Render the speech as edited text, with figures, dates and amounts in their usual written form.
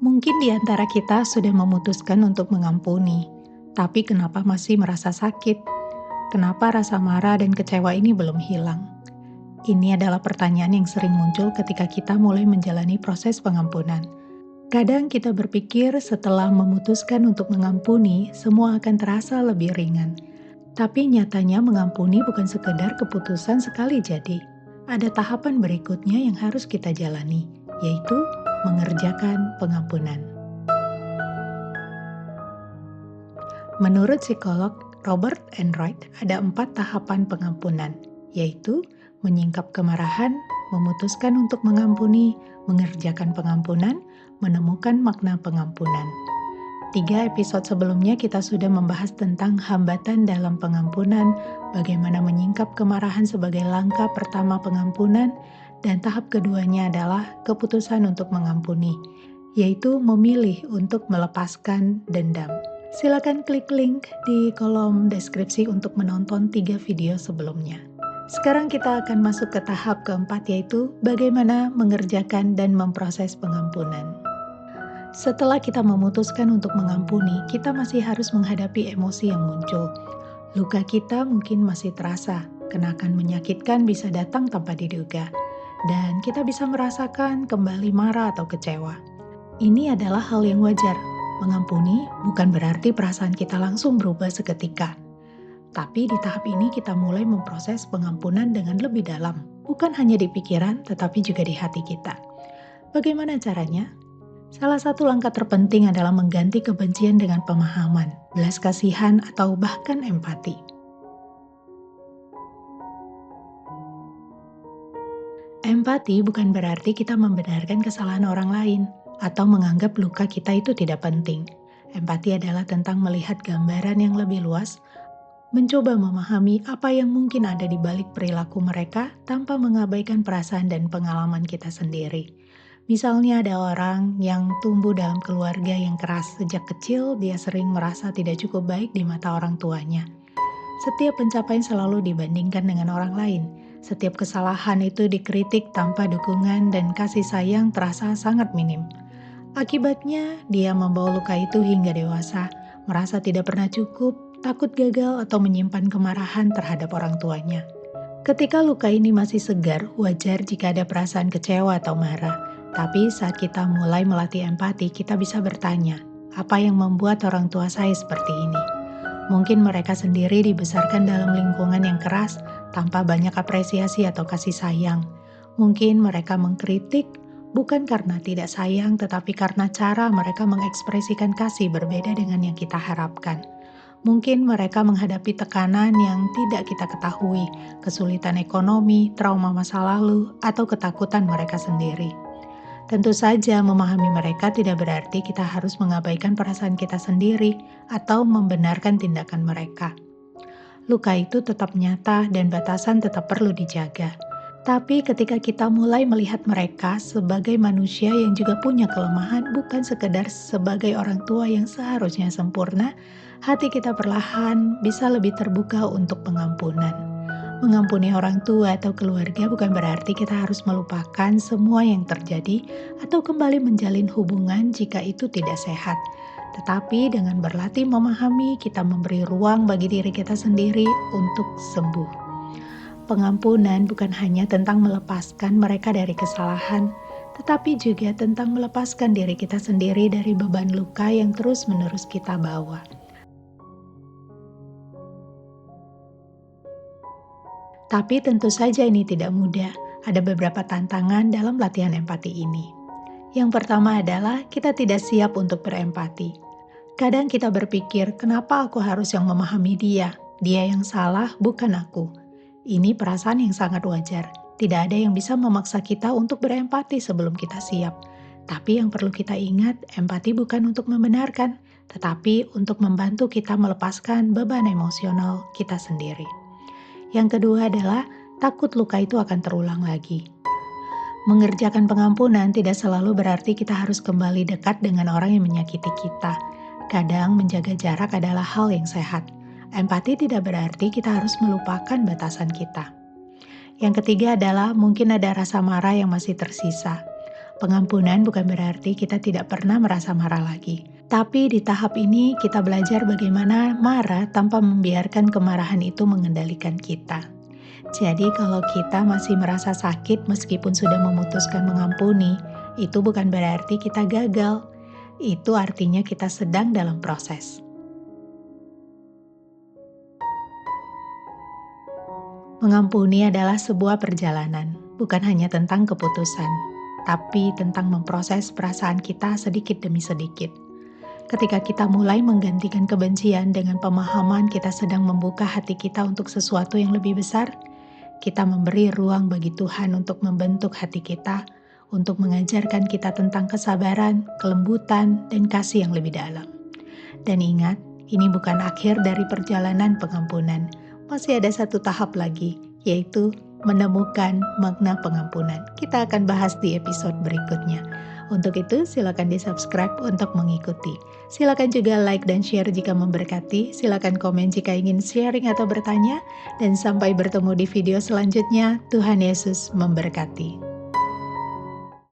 Mungkin di antara kita sudah memutuskan untuk mengampuni, tapi kenapa masih merasa sakit? Kenapa rasa marah dan kecewa ini belum hilang? Ini adalah pertanyaan yang sering muncul ketika kita mulai menjalani proses pengampunan. Kadang kita berpikir setelah memutuskan untuk mengampuni, semua akan terasa lebih ringan. Tapi nyatanya mengampuni bukan sekedar keputusan sekali jadi. Ada tahapan berikutnya yang harus kita jalani, yaitu mengerjakan pengampunan. Menurut psikolog Robert Enright, ada 4 tahapan pengampunan, yaitu menyingkap kemarahan, memutuskan untuk mengampuni, mengerjakan pengampunan, menemukan makna pengampunan. 3 episode sebelumnya kita sudah membahas tentang hambatan dalam pengampunan, bagaimana menyingkap kemarahan sebagai langkah pertama pengampunan, dan tahap keduanya adalah keputusan untuk mengampuni, yaitu memilih untuk melepaskan dendam. Silakan klik link di kolom deskripsi untuk menonton 3 video sebelumnya. Sekarang kita akan masuk ke tahap keempat, yaitu bagaimana mengerjakan dan memproses pengampunan. Setelah kita memutuskan untuk mengampuni, kita masih harus menghadapi emosi yang muncul. Luka kita mungkin masih terasa, kenangan menyakitkan bisa datang tanpa diduga, dan kita bisa merasakan kembali marah atau kecewa. Ini adalah hal yang wajar. Mengampuni bukan berarti perasaan kita langsung berubah seketika. Tapi di tahap ini kita mulai memproses pengampunan dengan lebih dalam, bukan hanya di pikiran, tetapi juga di hati kita. Bagaimana caranya? Salah satu langkah terpenting adalah mengganti kebencian dengan pemahaman, belas kasihan, atau bahkan empati. Empati bukan berarti kita membenarkan kesalahan orang lain, atau menganggap luka kita itu tidak penting. Empati adalah tentang melihat gambaran yang lebih luas, mencoba memahami apa yang mungkin ada di balik perilaku mereka tanpa mengabaikan perasaan dan pengalaman kita sendiri. Misalnya ada orang yang tumbuh dalam keluarga yang keras sejak kecil, dia sering merasa tidak cukup baik di mata orang tuanya. Setiap pencapaian selalu dibandingkan dengan orang lain. Setiap kesalahan itu dikritik tanpa dukungan dan kasih sayang terasa sangat minim. Akibatnya, dia membawa luka itu hingga dewasa, merasa tidak pernah cukup, takut gagal, atau menyimpan kemarahan terhadap orang tuanya. Ketika luka ini masih segar, wajar jika ada perasaan kecewa atau marah. Tapi saat kita mulai melatih empati, kita bisa bertanya, apa yang membuat orang tua saya seperti ini? Mungkin mereka sendiri dibesarkan dalam lingkungan yang keras, tanpa banyak apresiasi atau kasih sayang. Mungkin mereka mengkritik, bukan karena tidak sayang, tetapi karena cara mereka mengekspresikan kasih berbeda dengan yang kita harapkan. Mungkin mereka menghadapi tekanan yang tidak kita ketahui, kesulitan ekonomi, trauma masa lalu, atau ketakutan mereka sendiri. Tentu saja memahami mereka tidak berarti kita harus mengabaikan perasaan kita sendiri atau membenarkan tindakan mereka. Luka itu tetap nyata dan batasan tetap perlu dijaga. Tapi ketika kita mulai melihat mereka sebagai manusia yang juga punya kelemahan, bukan sekedar sebagai orang tua yang seharusnya sempurna, hati kita perlahan bisa lebih terbuka untuk pengampunan. Mengampuni orang tua atau keluarga bukan berarti kita harus melupakan semua yang terjadi atau kembali menjalin hubungan jika itu tidak sehat. Tetapi dengan berlatih memahami, kita memberi ruang bagi diri kita sendiri untuk sembuh. Pengampunan bukan hanya tentang melepaskan mereka dari kesalahan, tetapi juga tentang melepaskan diri kita sendiri dari beban luka yang terus-menerus kita bawa. Tapi tentu saja ini tidak mudah. Ada beberapa tantangan dalam latihan empati ini. Yang pertama adalah kita tidak siap untuk berempati. Kadang kita berpikir, kenapa aku harus yang memahami dia? Dia yang salah, bukan aku. Ini perasaan yang sangat wajar. Tidak ada yang bisa memaksa kita untuk berempati sebelum kita siap. Tapi yang perlu kita ingat, empati bukan untuk membenarkan, tetapi untuk membantu kita melepaskan beban emosional kita sendiri. Yang kedua adalah takut luka itu akan terulang lagi. Mengerjakan pengampunan tidak selalu berarti kita harus kembali dekat dengan orang yang menyakiti kita. Kadang menjaga jarak adalah hal yang sehat. Empati tidak berarti kita harus melupakan batasan kita. Yang ketiga adalah mungkin ada rasa marah yang masih tersisa. Pengampunan bukan berarti kita tidak pernah merasa marah lagi. Tapi di tahap ini kita belajar bagaimana marah tanpa membiarkan kemarahan itu mengendalikan kita. Jadi kalau kita masih merasa sakit meskipun sudah memutuskan mengampuni, itu bukan berarti kita gagal. Itu artinya kita sedang dalam proses. Mengampuni adalah sebuah perjalanan, bukan hanya tentang keputusan, tapi tentang memproses perasaan kita sedikit demi sedikit. Ketika kita mulai menggantikan kebencian dengan pemahaman kita sedang membuka hati kita untuk sesuatu yang lebih besar, kita memberi ruang bagi Tuhan untuk membentuk hati kita, untuk mengajarkan kita tentang kesabaran, kelembutan, dan kasih yang lebih dalam. Dan ingat, ini bukan akhir dari perjalanan pengampunan. Masih ada satu tahap lagi, yaitu menemukan makna pengampunan. Kita akan bahas di episode berikutnya. Untuk itu, silakan di-subscribe untuk mengikuti. Silakan juga like dan share jika memberkati. Silakan komen jika ingin sharing atau bertanya. Dan sampai bertemu di video selanjutnya. Tuhan Yesus memberkati.